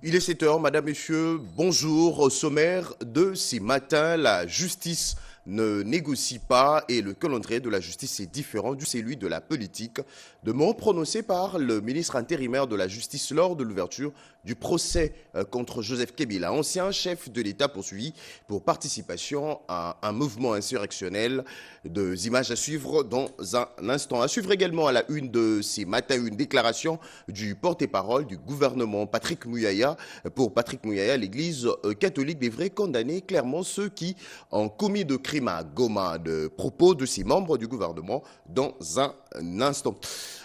Il est 7 heures, madame, messieurs, bonjour. Au sommaire de ce matin, la justice ne négocie pas et le calendrier de la justice est différent du celui de la politique. De mots prononcés par le ministre intérimaire de la justice lors de l'ouverture du procès contre Joseph Kabila, ancien chef de l'État poursuivi pour participation à un mouvement insurrectionnel. Des images à suivre dans un instant. À suivre également à la une de ces matins, une déclaration du porte-parole du gouvernement, Patrick Mouyaya. Pour Patrick Mouyaya, l'Église catholique devrait condamner clairement ceux qui ont commis de crimes à Goma, de propos de ses membres du gouvernement dans un instant.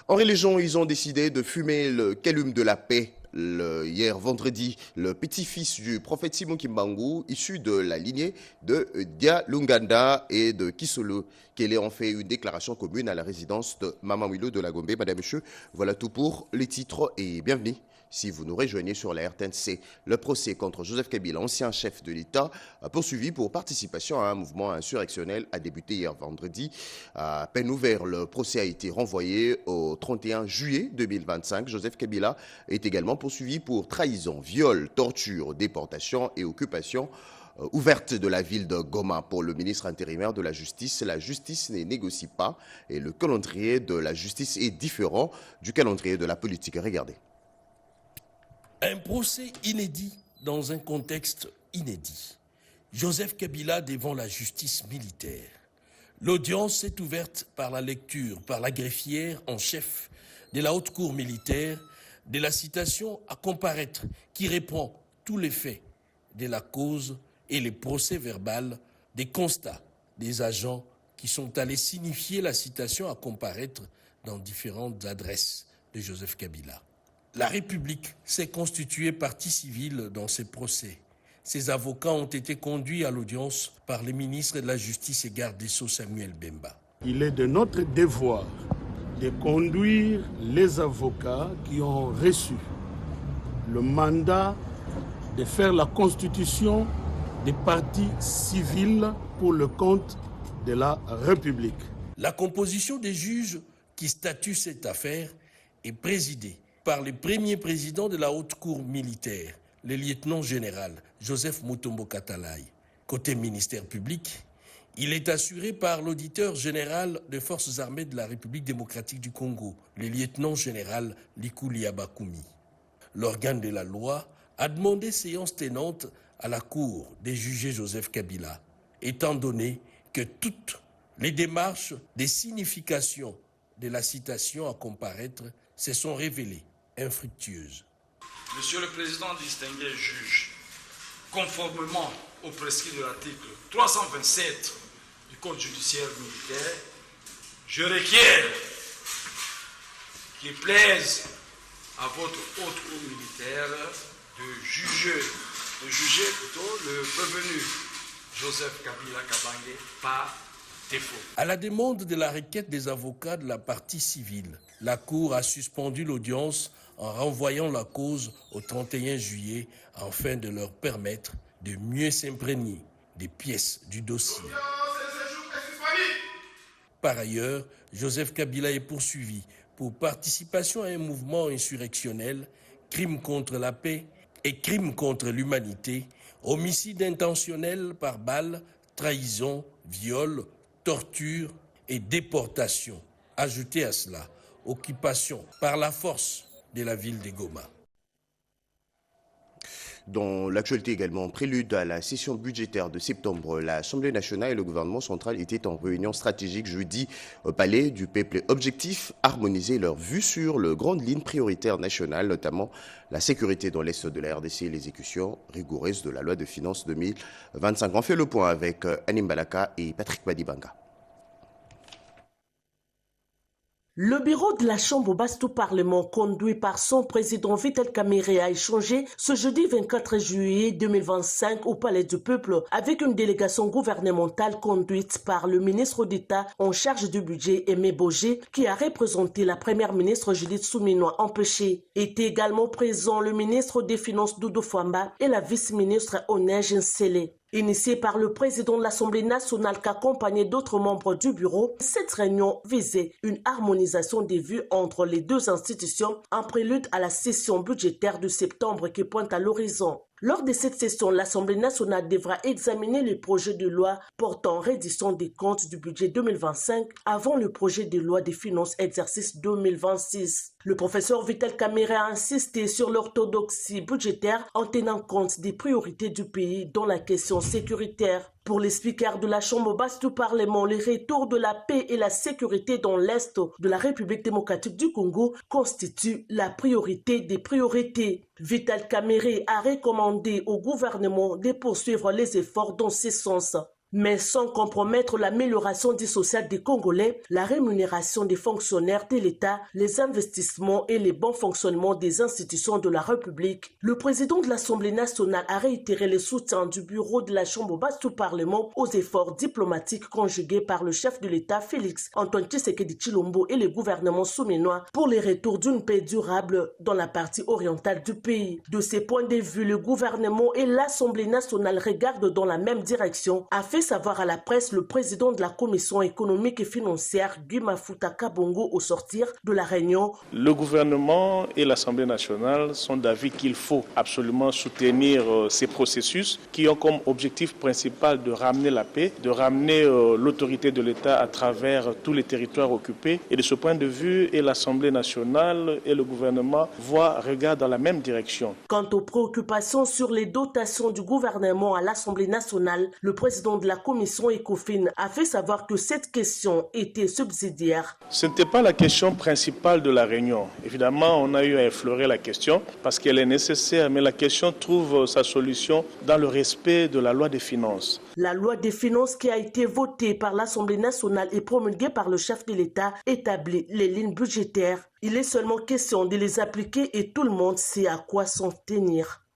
En religion, ils ont décidé de fumer le calume de la paix. Hier vendredi, le petit-fils du prophète Simon Kimbangu, issu de la lignée de Dia Lunganda et de Kisolo, qui ont fait une déclaration commune à la résidence de Mama Milo de la Gombe. Madame, Monsieur, voilà tout pour les titres et bienvenue. Si vous nous rejoignez sur la RTNC, le procès contre Joseph Kabila, ancien chef de l'État, poursuivi pour participation à un mouvement insurrectionnel, a débuté hier vendredi. À peine ouvert, le procès a été renvoyé au 31 juillet 2025. Joseph Kabila est également poursuivi pour trahison, viol, torture, déportation et occupation ouverte de la ville de Goma. Pour le ministre intérimaire de la justice ne négocie pas et le calendrier de la justice est différent du calendrier de la politique. Regardez. Un procès inédit dans un contexte inédit. Joseph Kabila devant la justice militaire. L'audience est ouverte par la lecture, par la greffière en chef de la haute cour militaire, de la citation à comparaître qui reprend tous les faits de la cause et les procès verbal des constats des agents qui sont allés signifier la citation à comparaître dans différentes adresses de Joseph Kabila. La République s'est constituée partie civile dans ces procès. Ces avocats ont été conduits à l'audience par les ministres de la Justice et garde des Sceaux Samuel Bemba. Il est de notre devoir de conduire les avocats qui ont reçu le mandat de faire la constitution des parties civiles pour le compte de la République. La composition des juges qui statuent cette affaire est présidée par le premier président de la haute cour militaire, le lieutenant général Joseph Mutombo Katalai. Côté ministère public, il est assuré par l'auditeur général des forces armées de la République démocratique du Congo, le lieutenant général Likou Liabakumi. L'organe de la loi a demandé séance tenante à la cour des jugés Joseph Kabila, étant donné que toutes les démarches des significations de la citation à comparaître se sont révélées infructueuses. Monsieur le Président, distingué juge, conformément au prescrit de l'article 327 du Code judiciaire militaire, je requiers qu'il plaise à votre haute cour militaire de juger le prévenu Joseph Kabila Kabange par défaut. À la demande de la requête des avocats de la partie civile, la Cour a suspendu l'audience en renvoyant la cause au 31 juillet afin de leur permettre de mieux s'imprégner des pièces du dossier. Par ailleurs, Joseph Kabila est poursuivi pour participation à un mouvement insurrectionnel, crime contre la paix et crime contre l'humanité, homicide intentionnel par balle, trahison, viol, torture et déportation. Ajoutez à cela, occupation par la force de la ville de Goma. Dans l'actualité également, prélude à la session budgétaire de septembre, l'Assemblée nationale et le gouvernement central étaient en réunion stratégique jeudi au Palais du Peuple. Objectif, harmoniser leurs vues sur les grandes lignes prioritaires nationales, notamment la sécurité dans l'Est de la RDC et l'exécution rigoureuse de la loi de finances 2025. On fait le point avec Anim Balaka et Patrick Badibanga. Le bureau de la Chambre basse du Parlement, conduit par son président Vital Kamerhe, a échangé ce jeudi 24 juillet 2025 au Palais du Peuple avec une délégation gouvernementale conduite par le ministre d'État en charge du budget Aimé Boger, qui a représenté la première ministre Judith Souminois empêchée. Étaient également présents le ministre des Finances Doudou Famba et la vice-ministre Onege Nsele. Initiée par le président de l'Assemblée nationale qu'accompagnait d'autres membres du bureau, cette réunion visait une harmonisation des vues entre les deux institutions en prélude à la session budgétaire de septembre qui pointe à l'horizon. Lors de cette session, l'Assemblée nationale devra examiner le projet de loi portant reddition des comptes du budget 2025 avant le projet de loi des finances exercice 2026. Le professeur Vital Kamerhe a insisté sur l'orthodoxie budgétaire en tenant compte des priorités du pays dans la question sécuritaire. Pour les speakers de la Chambre basse du Parlement, le retour de la paix et la sécurité dans l'Est de la République démocratique du Congo constitue la priorité des priorités. Vital Kamerhe a recommandé au gouvernement de poursuivre les efforts dans ce sens, mais sans compromettre l'amélioration du social des Congolais, la rémunération des fonctionnaires de l'État, les investissements et les bons fonctionnements des institutions de la République. Le président de l'Assemblée nationale a réitéré le soutien du bureau de la Chambre basse du Parlement aux efforts diplomatiques conjugués par le chef de l'État Félix Antoine Tshisekedi Tshilombo et le gouvernement souminois pour le retour d'une paix durable dans la partie orientale du pays. De ces points de vue, le gouvernement et l'Assemblée nationale regardent dans la même direction, a fait savoir à la presse le président de la Commission économique et financière, Guy Mafuta Kabongo, au sortir de la réunion. Le gouvernement et l'Assemblée nationale sont d'avis qu'il faut absolument soutenir ces processus qui ont comme objectif principal de ramener la paix, de ramener l'autorité de l'État à travers tous les territoires occupés. Et de ce point de vue, et l'Assemblée nationale et le gouvernement regardent dans la même direction. Quant aux préoccupations sur les dotations du gouvernement à l'Assemblée nationale, le président de la Commission ECOFIN a fait savoir que cette question était subsidiaire. Ce n'était pas la question principale de la réunion. Évidemment, on a eu à effleurer la question parce qu'elle est nécessaire, mais la question trouve sa solution dans le respect de la loi des finances. La loi des finances qui a été votée par l'Assemblée nationale et promulguée par le chef de l'État établit les lignes budgétaires. Il est seulement question de les appliquer et tout le monde sait à quoi s'en tenir.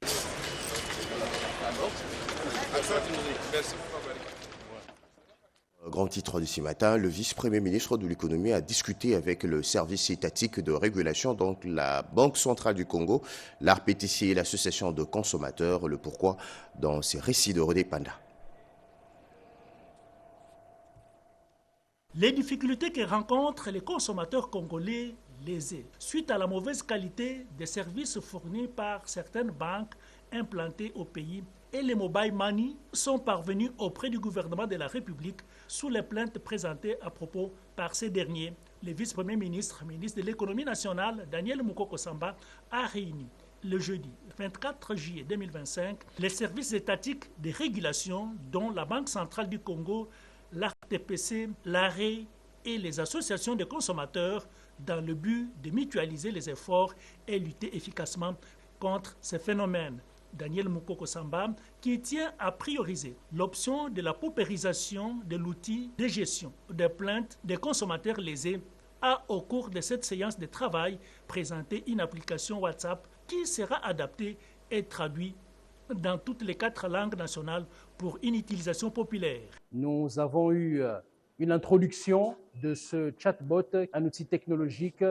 Grand titre de ce matin, le vice-premier ministre de l'économie a discuté avec le service étatique de régulation, donc la Banque centrale du Congo, l'ARPTC et l'association de consommateurs. Le pourquoi dans ces récits de Rodé Panda. Les difficultés que rencontrent les consommateurs congolais lésés suite à la mauvaise qualité des services fournis par certaines banques implantées au pays et les mobile money sont parvenus auprès du gouvernement de la République sous les plaintes présentées à propos par ces derniers. Le vice-premier ministre, ministre de l'économie nationale, Daniel Mukoko Samba, a réuni le jeudi 24 juillet 2025 les services étatiques de régulation dont la Banque centrale du Congo, l'ARTPC, l'ARE et les associations de consommateurs dans le but de mutualiser les efforts et lutter efficacement contre ces phénomènes. Daniel Mukoko Samba, qui tient à prioriser l'option de la paupérisation de l'outil de gestion des plaintes des consommateurs lésés, a au cours de cette séance de travail présenté une application WhatsApp qui sera adaptée et traduite dans toutes les 4 langues nationales pour une utilisation populaire. Nous avons eu une introduction de ce chatbot, un outil technologique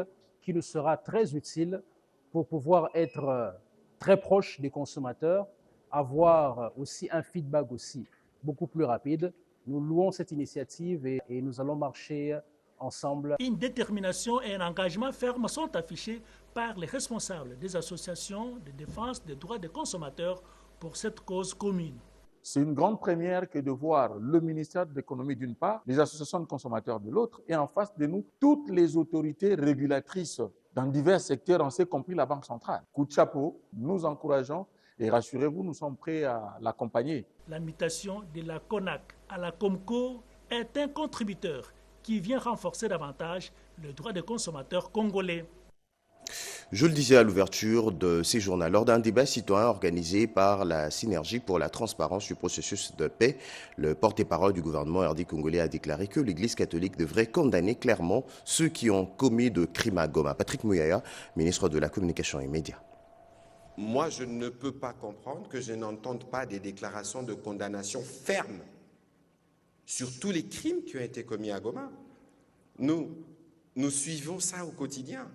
qui nous sera très utile pour pouvoir être très proche des consommateurs, avoir aussi un feedback aussi beaucoup plus rapide. Nous louons cette initiative et nous allons marcher ensemble. Une détermination et un engagement ferme sont affichés par les responsables des associations de défense des droits des consommateurs pour cette cause commune. C'est une grande première que de voir le ministère de l'économie d'une part, les associations de consommateurs de l'autre, et en face de nous, toutes les autorités régulatrices dans divers secteurs, on s'est compris la Banque centrale. Coup de chapeau, nous encourageons et rassurez-vous, nous sommes prêts à l'accompagner. La mutation de la CONAC à la COMCO est un contributeur qui vient renforcer davantage le droit des consommateurs congolais. Je le disais à l'ouverture de ces journaux, lors d'un débat citoyen organisé par la Synergie pour la transparence du processus de paix, le porte-parole du gouvernement RD congolais a déclaré que l'Église catholique devrait condamner clairement ceux qui ont commis de crimes à Goma. Patrick Mouyaya, ministre de la Communication et Médias. Moi, je ne peux pas comprendre que je n'entende pas des déclarations de condamnation fermes sur tous les crimes qui ont été commis à Goma. Nous suivons ça au quotidien.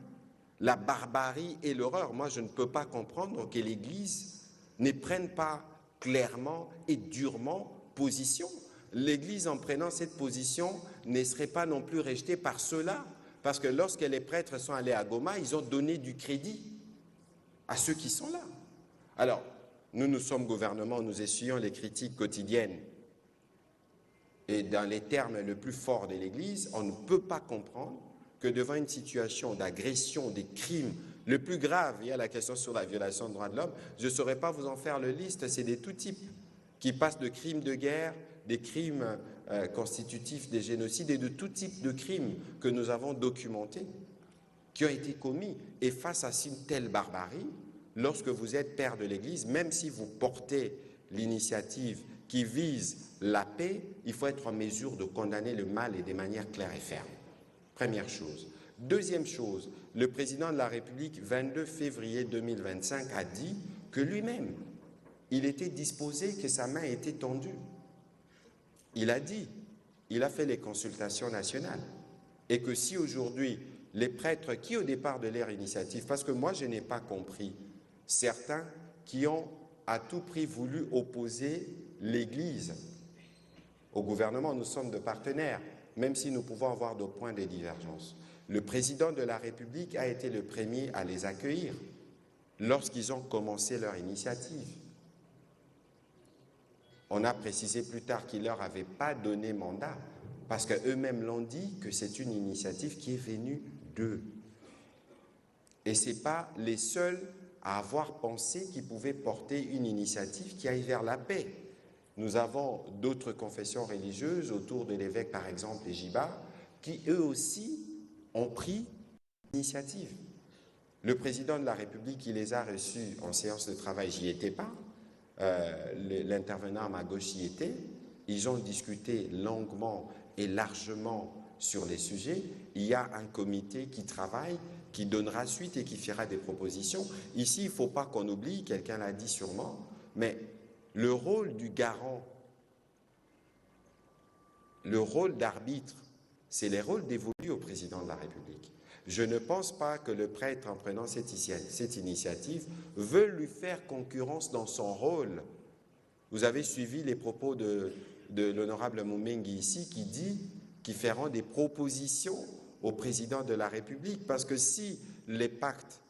La barbarie et l'horreur. Moi, je ne peux pas comprendre que l'Église ne prenne pas clairement et durement position. L'Église, en prenant cette position, ne serait pas non plus rejetée par ceux-là, parce que lorsque les prêtres sont allés à Goma, ils ont donné du crédit à ceux qui sont là. Alors, nous sommes gouvernement, nous essuyons les critiques quotidiennes. Et dans les termes les plus forts de l'Église, on ne peut pas comprendre que devant une situation d'agression, des crimes, le plus grave, il y a la question sur la violation des droits de l'homme, je ne saurais pas vous en faire le liste, c'est des tout types, qui passent de crimes de guerre, des crimes constitutifs des génocides et de tout type de crimes que nous avons documentés, qui ont été commis. Et face à une telle barbarie, lorsque vous êtes père de l'Église, même si vous portez l'initiative qui vise la paix, il faut être en mesure de condamner le mal et de manière claire et ferme. Première chose. Deuxième chose, le président de la République, 22 février 2025, a dit que lui-même, il était disposé, que sa main était tendue. Il a dit, il a fait les consultations nationales. Et que si aujourd'hui, les prêtres qui au départ de leur initiative, parce que moi je n'ai pas compris, certains qui ont à tout prix voulu opposer l'Église au gouvernement, nous sommes de partenaires, même si nous pouvons avoir des points de divergence. Le président de la République a été le premier à les accueillir lorsqu'ils ont commencé leur initiative. On a précisé plus tard qu'ils ne leur avaient pas donné mandat, parce qu'eux-mêmes l'ont dit que c'est une initiative qui est venue d'eux. Et ce n'est pas les seuls à avoir pensé qu'ils pouvaient porter une initiative qui aille vers la paix. Nous avons d'autres confessions religieuses, autour de l'évêque par exemple, les Jiba, qui eux aussi ont pris l'initiative. Le président de la République, qui les a reçus en séance de travail, j'y étais pas. L'intervenant à ma gauche y était. Ils ont discuté longuement et largement sur les sujets. Il y a un comité qui travaille, qui donnera suite et qui fera des propositions. Ici, il ne faut pas qu'on oublie, quelqu'un l'a dit sûrement, mais le rôle du garant, le rôle d'arbitre, c'est les rôles dévolus au président de la République. Je ne pense pas que le prêtre, en prenant cette initiative, veut lui faire concurrence dans son rôle. Vous avez suivi les propos de l'honorable Moumengi ici, qui dit qu'ils feront des propositions au président de la République, parce que si les pactes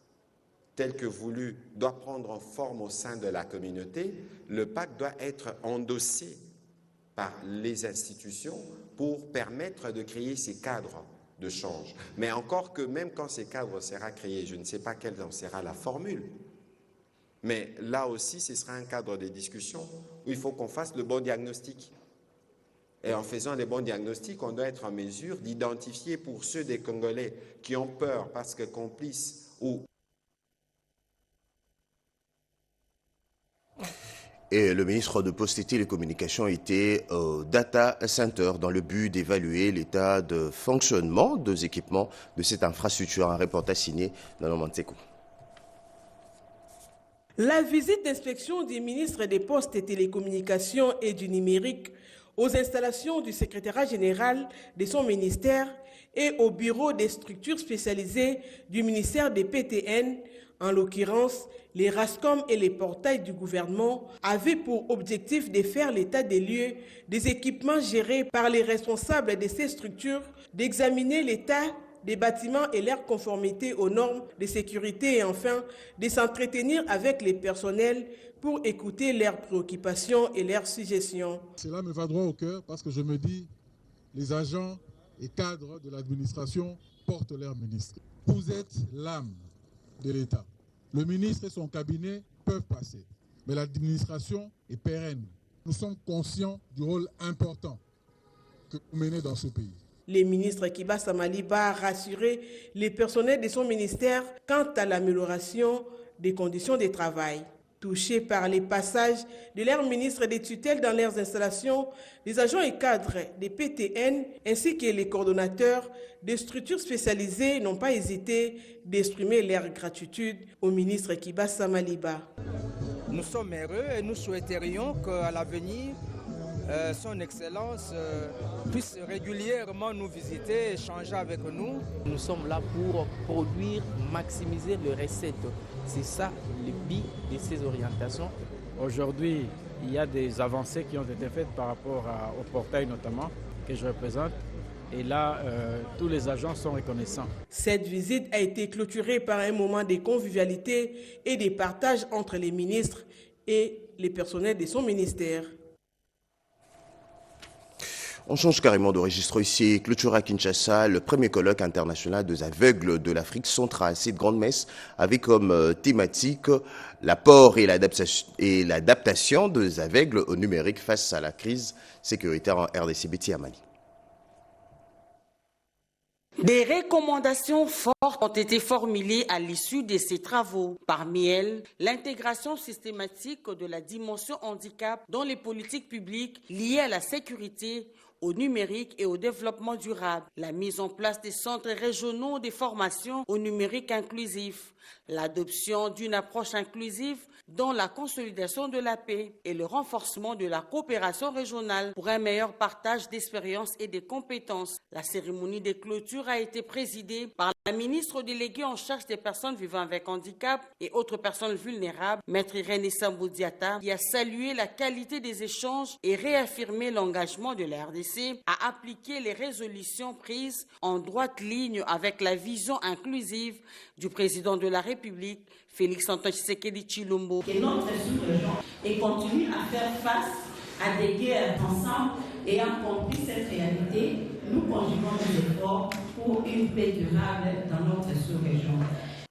tels que voulus doivent prendre forme au sein de la communauté, le pacte doit être endossé par les institutions pour permettre de créer ces cadres de change. Mais encore que même quand ces cadres seront créés, je ne sais pas quelle en sera la formule, mais là aussi ce sera un cadre de discussion où il faut qu'on fasse le bon diagnostic. Et en faisant les bons diagnostics, on doit être en mesure d'identifier pour ceux des Congolais qui ont peur parce que complices ou... Et le ministre de Poste et Télécommunications était au Data Center dans le but d'évaluer l'état de fonctionnement des équipements de cette infrastructure. Un reportage signé dans le Manteko. La visite d'inspection du ministre des Postes et Télécommunications et du Numérique aux installations du secrétariat général de son ministère et au bureau des structures spécialisées du ministère des PTN, en l'occurrence les RASCOM et les portails du gouvernement, avaient pour objectif de faire l'état des lieux des équipements gérés par les responsables de ces structures, d'examiner l'état des bâtiments et leur conformité aux normes de sécurité et enfin de s'entretenir avec les personnels pour écouter leurs préoccupations et leurs suggestions. Cela me va droit au cœur parce que je me dis, les agents et cadres de l'administration portent leur ministre. Vous êtes l'âme de l'État. Le ministre et son cabinet peuvent passer, mais l'administration est pérenne. Nous sommes conscients du rôle important que vous menez dans ce pays. Le ministre Kiba Samaliba a rassuré les personnels de son ministère quant à l'amélioration des conditions de travail. Touchés par les passages de leurs ministres des tutelles dans leurs installations, les agents et cadres des PTN ainsi que les coordonnateurs des structures spécialisées n'ont pas hésité d'exprimer leur gratitude au ministre Kiba Samaliba. Nous sommes heureux et nous souhaiterions qu'à l'avenir, son Excellence puisse régulièrement nous visiter, échanger avec nous. Nous sommes là pour produire, maximiser les recettes. C'est ça le but de ces orientations. Aujourd'hui, il y a des avancées qui ont été faites par rapport au portail notamment, que je représente. Et là, tous les agents sont reconnaissants. Cette visite a été clôturée par un moment de convivialité et de partage entre les ministres et les personnels de son ministère. On change carrément de registre ici. Clôture à Kinshasa, le premier colloque international des aveugles de l'Afrique centrale. Cette grande messe avait comme thématique l'apport et l'adaptation des aveugles au numérique face à la crise sécuritaire en RDC. Betty Amani. Des recommandations fortes ont été formulées à l'issue de ces travaux. Parmi elles, l'intégration systématique de la dimension handicap dans les politiques publiques liées à la sécurité, au numérique et au développement durable, la mise en place des centres régionaux de formation au numérique inclusif, l'adoption d'une approche inclusive dans la consolidation de la paix et le renforcement de la coopération régionale pour un meilleur partage d'expériences et de compétences. La cérémonie de clôture a été présidée par la ministre déléguée en charge des personnes vivant avec handicap et autres personnes vulnérables, Maître René Sambou-Diatta, qui a salué la qualité des échanges et réaffirmé l'engagement de la RDC à appliquer les résolutions prises en droite ligne avec la vision inclusive du président de la République, Félix-Antoine Tshisekedi Tshilombo. Que notre sous-région et continue à faire face à des guerres ensemble et ayant compris cette réalité, nous conjuguons des efforts pour une paix durable dans notre sous-région.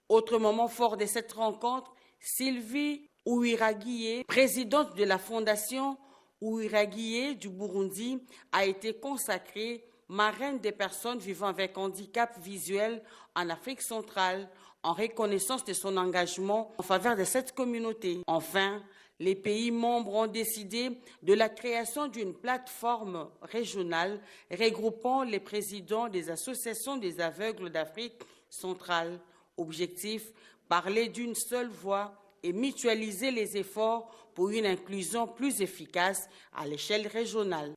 Autre moment fort de cette rencontre, Sylvie Ouiraguié, présidente de la Fondation Ouiraguié du Burundi, a été consacrée marraine des personnes vivant avec handicap visuel en Afrique centrale, en reconnaissance de son engagement en faveur de cette communauté. Enfin, les pays membres ont décidé de la création d'une plateforme régionale regroupant les présidents des associations des aveugles d'Afrique centrale. Objectif, parler d'une seule voix et mutualiser les efforts pour une inclusion plus efficace à l'échelle régionale.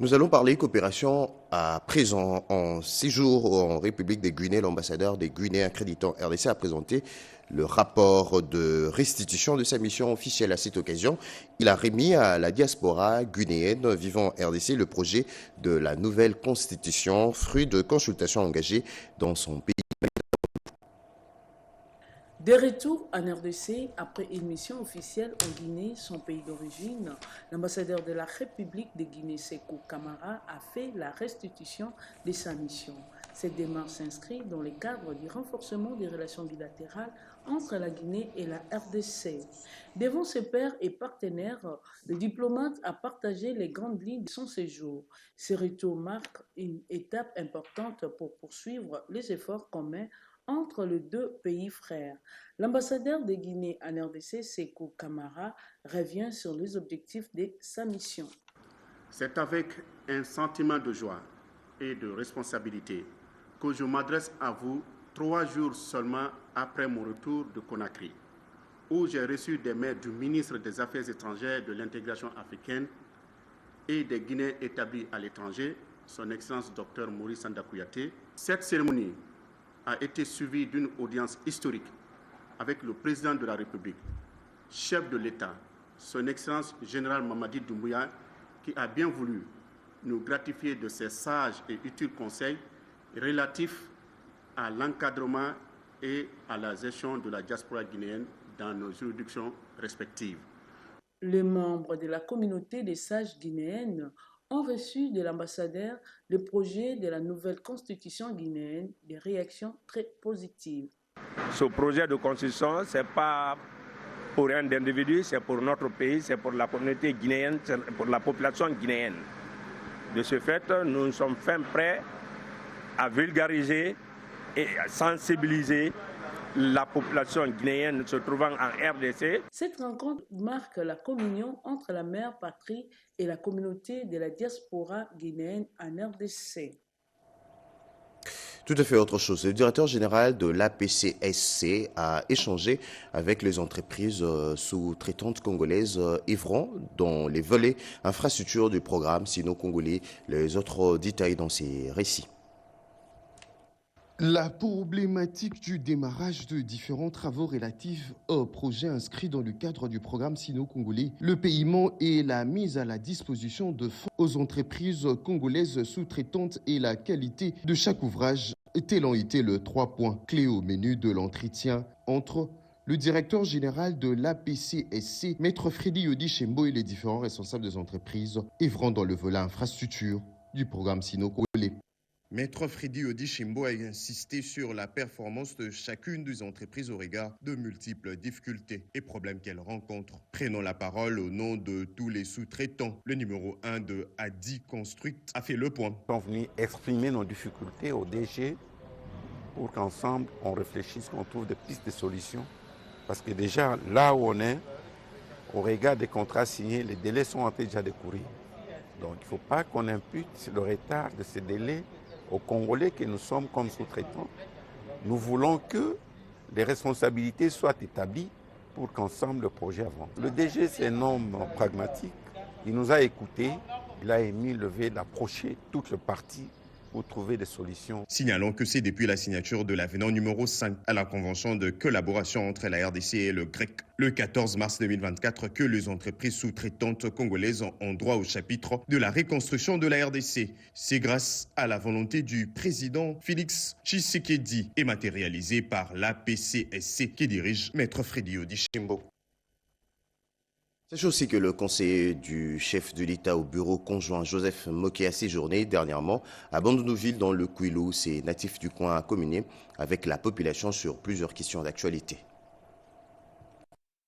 Nous allons parler coopération à présent. En séjour en République de Guinée, l'ambassadeur des Guinéens accréditant RDC a présenté le rapport de restitution de sa mission officielle. À cette occasion, il a remis à la diaspora guinéenne vivant en RDC le projet de la nouvelle constitution, fruit de consultations engagées dans son pays. De retour en RDC, après une mission officielle en Guinée, son pays d'origine, l'ambassadeur de la République de Guinée, Sékou Camara, a fait la restitution de sa mission. Cette démarche s'inscrit dans le cadre du renforcement des relations bilatérales entre la Guinée et la RDC. Devant ses pairs et partenaires, le diplomate a partagé les grandes lignes de son séjour. Ce retour marque une étape importante pour poursuivre les efforts communs entre les deux pays frères. L'ambassadeur de Guinée en RDC, Sékou Camara, revient sur les objectifs de sa mission. C'est avec un sentiment de joie et de responsabilité que je m'adresse à vous 3 jours seulement après mon retour de Conakry, où j'ai reçu des mails du ministre des Affaires étrangères et de l'intégration africaine et des Guinéens établis à l'étranger, son Excellence Dr Maurice Sanda Kouyaté. Cette cérémonie a été suivie d'une audience historique avec le président de la République, chef de l'État, son Excellence Général Mamadi Doumbouya, qui a bien voulu nous gratifier de ses sages et utiles conseils relatifs à l'encadrement et à la gestion de la diaspora guinéenne dans nos juridictions respectives. Les membres de la communauté des sages guinéennes ont reçu de l'ambassadeur le projet de la nouvelle constitution guinéenne, des réactions très positives. Ce projet de constitution, ce n'est pas pour un individu, c'est pour notre pays, c'est pour la communauté guinéenne, c'est pour la population guinéenne. De ce fait, nous sommes fin prêts à vulgariser et à sensibiliser la population guinéenne se trouvant en RDC. Cette rencontre marque la communion entre la mère patrie et la communauté de la diaspora guinéenne en RDC. Tout à fait autre chose. Le directeur général de l'APCSC a échangé avec les entreprises sous-traitantes congolaises œuvrant dans les volets infrastructures du programme Sino-Congolais. Les autres détails dans ces récits. La problématique du démarrage de différents travaux relatifs aux projets inscrits dans le cadre du programme sino-congolais, le paiement et la mise à la disposition de fonds aux entreprises congolaises sous-traitantes et la qualité de chaque ouvrage, tels ont été les 3 points clés au menu de l'entretien entre le directeur général de l'APCSC, Maître Freddy Yodi Chembo, et les différents responsables des entreprises œuvrant dans le volet infrastructure du programme sino-congolais. Maître Freddy Yodi Chembo a insisté sur la performance de chacune des entreprises au regard de multiples difficultés et problèmes qu'elles rencontrent. Prenons la parole au nom de tous les sous-traitants. Le numéro 1 de Adi Construct a fait le point. Nous sommes venus exprimer nos difficultés au DG pour qu'ensemble on réfléchisse, qu'on trouve des pistes de solutions. Parce que déjà, là où on est, au regard des contrats signés, les délais sont en train déjà de courir. Donc il ne faut pas qu'on impute le retard de ces délais aux Congolais que nous sommes comme sous-traitants. Nous voulons que les responsabilités soient établies pour qu'ensemble le projet avance. Le DG, c'est un homme pragmatique. Il nous a écoutés. Il a émis le vœu d'approcher toutes les parties pour trouver des solutions. Signalons que c'est depuis la signature de l'avenant numéro 5 à la convention de collaboration entre la RDC et le GREC, le 14 mars 2024, que les entreprises sous-traitantes congolaises ont droit au chapitre de la reconstruction de la RDC. C'est grâce à la volonté du président Félix Tshisekedi et matérialisé par l'APCSC qui dirige Maître Freddy Yodi Chembo. Sachez aussi que le conseiller du chef de l'État au bureau conjoint Joseph Moké a séjourné dernièrement à Bandundu-Ville dans le Kwilu. Ces natifs du coin a communié avec la population sur plusieurs questions d'actualité.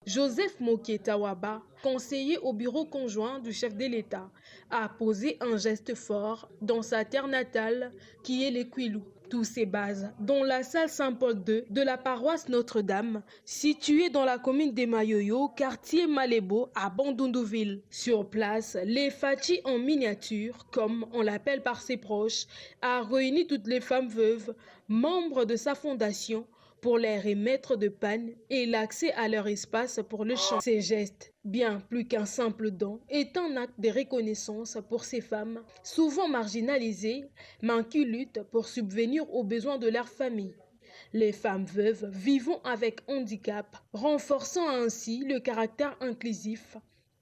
Joseph Moké Tawaba, conseiller au bureau conjoint du chef de l'État, a posé un geste fort dans sa terre natale qui est le Kwilu. Tous ces bases, dont la salle Saint-Paul II de la paroisse Notre-Dame, située dans la commune de Mayoyo, quartier Malébo à Bandundu-Ville. Sur place, les Fachi en miniature, comme on l'appelle par ses proches, a réuni toutes les femmes veuves, membres de sa fondation, pour les remettre de panne et l'accès à leur espace pour le chant. Ces gestes, bien plus qu'un simple don, est un acte de reconnaissance pour ces femmes, souvent marginalisées, mais qui luttent pour subvenir aux besoins de leur famille. Les femmes veuves vivant avec handicap, renforçant ainsi le caractère inclusif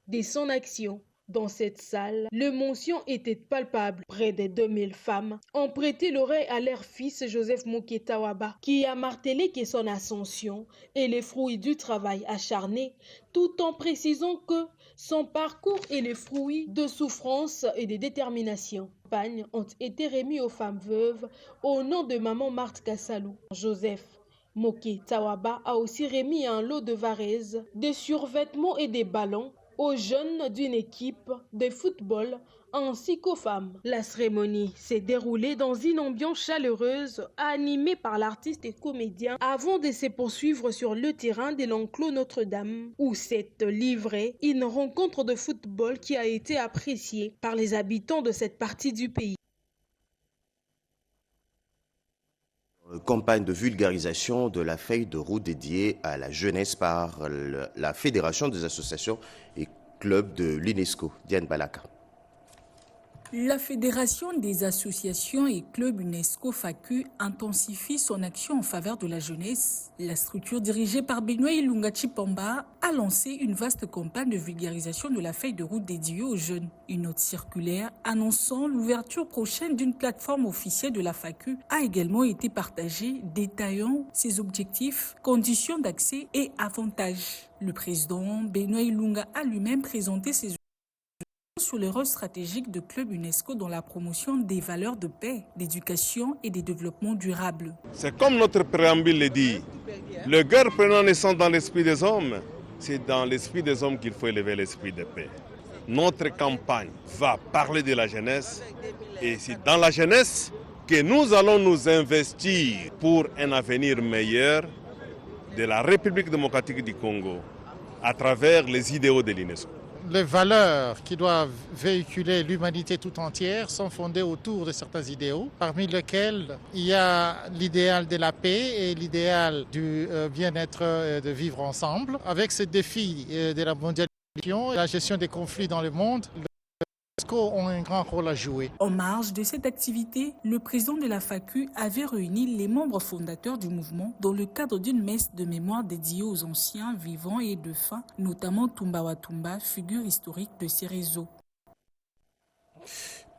de son action. Dans cette salle, l'émotion était palpable. Près de 2000 femmes ont prêté l'oreille à leur fils Joseph Moké Tawaba, qui a martelé que son ascension est le fruit du travail acharné, tout en précisant que son parcours est le fruit de souffrance et de détermination. Les pagnes ont été remis aux femmes veuves au nom de maman Marthe Kassalou. Joseph Moké Tawaba a aussi remis un lot de varaises, des survêtements et des ballons aux jeunes d'une équipe de football ainsi qu'aux femmes. La cérémonie s'est déroulée dans une ambiance chaleureuse animée par l'artiste et comédien avant de se poursuivre sur le terrain de l'enclos Notre-Dame où s'est livrée une rencontre de football qui a été appréciée par les habitants de cette partie du pays. Campagne de vulgarisation de la feuille de route dédiée à la jeunesse par la Fédération des associations et clubs de l'UNESCO. Diane Balaka. La Fédération des associations et clubs UNESCO FACU intensifie son action en faveur de la jeunesse. La structure dirigée par Benoît Ilunga Chipamba a lancé une vaste campagne de vulgarisation de la feuille de route dédiée aux jeunes. Une note circulaire annonçant l'ouverture prochaine d'une plateforme officielle de la FACU a également été partagée, détaillant ses objectifs, conditions d'accès et avantages. Le président Benoît Ilunga a lui-même présenté ses sur le rôle stratégique de Club UNESCO dans la promotion des valeurs de paix, d'éducation et de développement durable. C'est comme notre préambule le dit, le guerre prenant naissance dans l'esprit des hommes, c'est dans l'esprit des hommes qu'il faut élever l'esprit de paix. Notre campagne va parler de la jeunesse et c'est dans la jeunesse que nous allons nous investir pour un avenir meilleur de la République démocratique du Congo à travers les idéaux de l'UNESCO. Les valeurs qui doivent véhiculer l'humanité tout entière sont fondées autour de certains idéaux, parmi lesquels il y a l'idéal de la paix et l'idéal du bien-être de vivre ensemble. Avec ce défi de la mondialisation, la gestion des conflits dans le monde, l'UNESCO syndicaux ont un grand rôle à jouer. En marge de cette activité, le président de la FACU avait réuni les membres fondateurs du mouvement dans le cadre d'une messe de mémoire dédiée aux anciens vivants et défunts, notamment Toumba Watumba, figure historique de ces réseaux.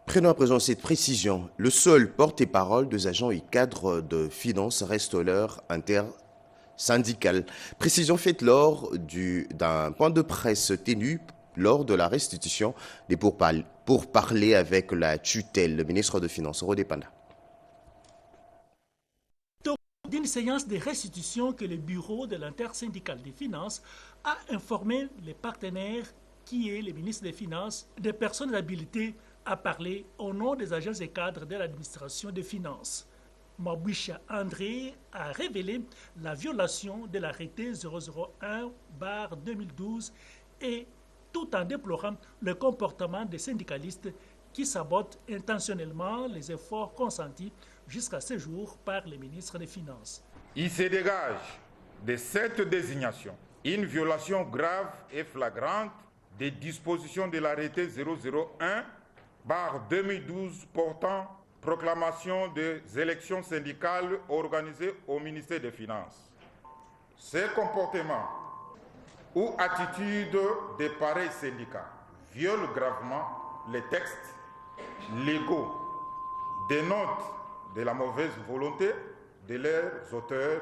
Prenons à présent cette précision. Le seul porte-parole des agents et cadres de finances reste leur intersyndical. Précision faite lors d'un point de presse tenu lors de la restitution des pourparlers avec la tutelle, le ministre de Finances, Rodé Panda. D'une séance de restitution que le bureau de l'intersyndical des finances a informé les partenaires qui est le ministre des Finances, des personnes habilitées à parler au nom des agents et cadres de l'administration des finances. Maboucha André a révélé la violation de l'arrêté 001/2012 et tout en déplorant le comportement des syndicalistes qui sabotent intentionnellement les efforts consentis jusqu'à ce jour par le ministre des Finances. Il se dégage de cette désignation une violation grave et flagrante des dispositions de l'arrêté 001/2012 portant proclamation des élections syndicales organisées au ministère des Finances. Ces comportements ou attitudes de pareils syndicats violent gravement les textes légaux, dénotent de la mauvaise volonté de leurs auteurs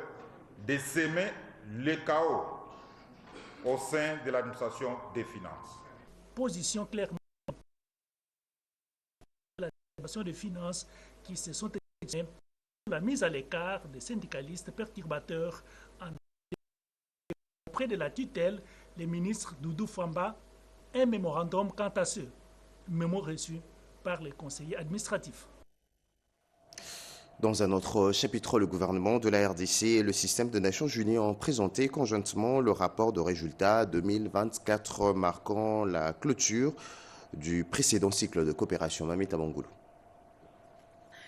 de semer le chaos au sein de l'administration des finances. Position clairement de l'administration des finances qui se sont exprimées pour la mise à l'écart des syndicalistes perturbateurs auprès de la tutelle, le ministre Doudou Famba, un mémorandum quant à ce mémo reçu par les conseillers administratifs. Dans un autre chapitre, le gouvernement de la RDC et le système des Nations Unies ont présenté conjointement le rapport de résultats 2024 marquant la clôture du précédent cycle de coopération. Mamita Bangoulou.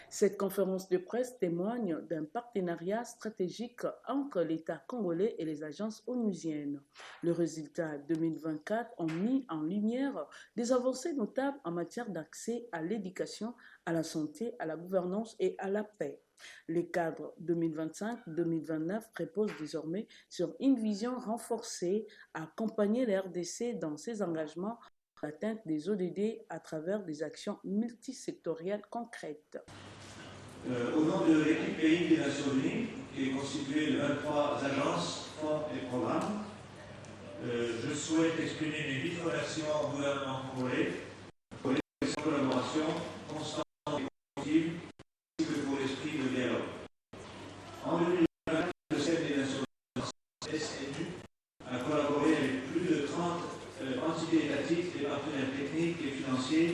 Cette conférence de presse témoigne d'un partenariat stratégique entre l'État congolais et les agences onusiennes. Les résultats 2024 ont mis en lumière des avancées notables en matière d'accès à l'éducation, à la santé, à la gouvernance et à la paix. Les cadres 2025-2029 reposent désormais sur une vision renforcée à accompagner la RDC dans ses engagements pour l'atteinte des ODD à travers des actions multisectorielles concrètes. Au nom de l'équipe pays des Nations Unies, qui est constituée de 23 agences, fonds et programmes, je souhaite exprimer mes vives remerciements au gouvernement congolais pour les collaborations constantes et positives, ainsi que pour l'esprit de dialogue. En 2020, le système des Nations Unies, SNU, a collaboré avec plus de 30 entités étatiques, des partenaires techniques et financiers,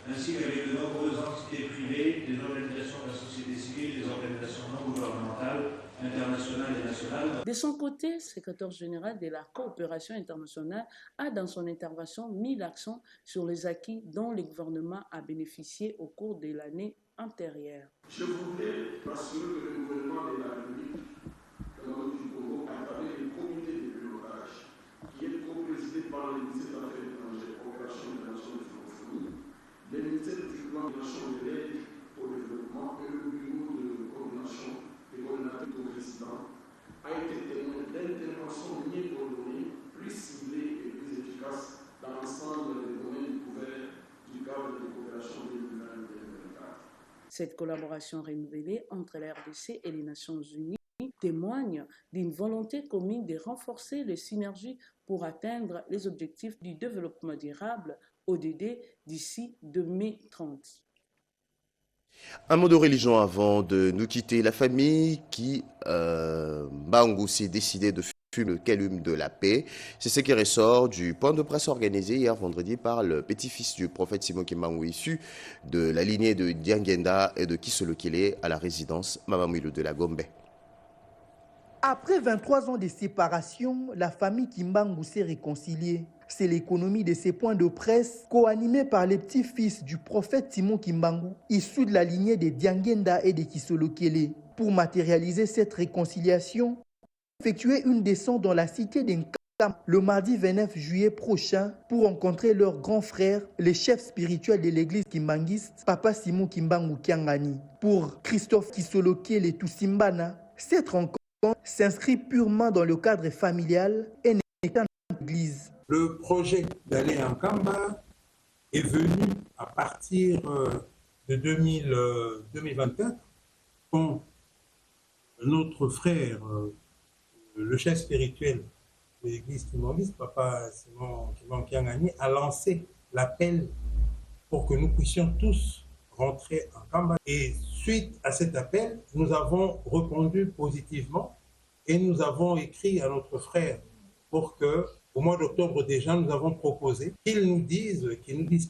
ainsi qu'avec de nombreuses entités privées, des organisations de la société civile, des organisations non gouvernementales, internationales et nationales. De son côté, le secrétaire général de la coopération internationale a dans son intervention mis l'accent sur les acquis dont le gouvernement a bénéficié au cours de l'année antérieure. Je voulais rassurer que le gouvernement de la République du Congo a établi le comité de pilotage qui est co-présidé par le ministère des Affaires étrangères, coopération internationale et francophonie, le ministère de coordination de l'aide au développement et le bureau de coordination des coordinateurs au président a été témoin d'interventions mieux coordonnées, plus ciblées et plus efficaces dans l'ensemble des domaines couverts du cadre de coopération 2020-2024. Cette collaboration renouvelée entre la RDC et les Nations Unies témoigne d'une volonté commune de renforcer les synergies pour atteindre les objectifs du développement durable ODD d'ici 2030. Un mot de religion avant de nous quitter. La famille qui Mbangou s'est décidé de fumer le calume de la paix. C'est ce qui ressort du point de presse organisé hier vendredi par le petit-fils du prophète Simon Mbangou, issu de la lignée de Diangenda et de Kisolokele à la résidence Mamamouilou de la Gombe. Après 23 ans de séparation, la famille Kimbangu s'est réconciliée. C'est l'économie de ces points de presse co-animés par les petits-fils du prophète Simon Kimbangu, issus de la lignée de Diangenda et de Kisolokele. Pour matérialiser cette réconciliation, effectuer une descente dans la cité d'Enka le mardi 29 juillet prochain pour rencontrer leur grand frère, les chefs spirituels de l'église kimbangiste, Papa Simon Kimbangu Kiangani. Pour Christophe Kisoloke Tousimbana, cette rencontre s'inscrit purement dans le cadre familial et n'est qu'un église. Le projet d'aller en Kamba est venu à partir de 2024 quand notre frère, le chef spirituel de l'église kimbangiste, Papa Simon Kimbangu Kiangani, a lancé l'appel pour que nous puissions tous rentrer en Kamba. Et suite à cet appel, nous avons répondu positivement et nous avons écrit à notre frère pour que, au mois d'octobre déjà, nous avons proposé qu'ils nous disent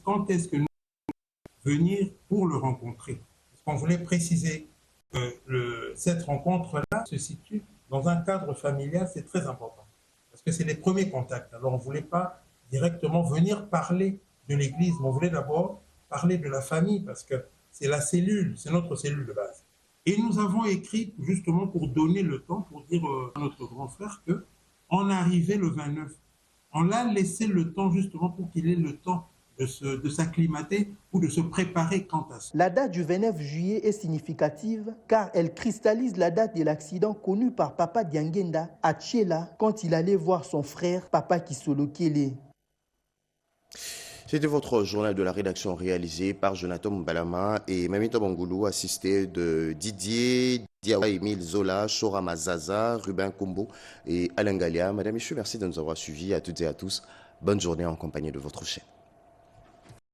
quand est-ce que nous allons venir pour le rencontrer. Parce qu'on voulait préciser que cette rencontre-là se situe dans un cadre familial, c'est très important. Parce que c'est les premiers contacts. Alors on ne voulait pas directement venir parler de l'Église, mais on voulait d'abord parler de la famille, parce que c'est la cellule, c'est notre cellule de base. Et nous avons écrit justement pour donner le temps, pour dire à notre grand frère qu'on arrivait le 29. On l'a laissé le temps justement pour qu'il ait le temps de s'acclimater ou de se préparer quant à ça. La date du 29 juillet est significative car elle cristallise la date de l'accident connu par Papa Diangenda à Tchela quand il allait voir son frère Papa Kisolokele. C'était votre journal de la rédaction réalisé par Jonathan Mbalama et Mamita Bangoulou, assisté de Didier Diawa, Emile Zola, Chora Mazaza, Ruben Kombo et Alain Galia. Madame et messieurs, merci de nous avoir suivis. À toutes et à tous, bonne journée en compagnie de votre chaîne.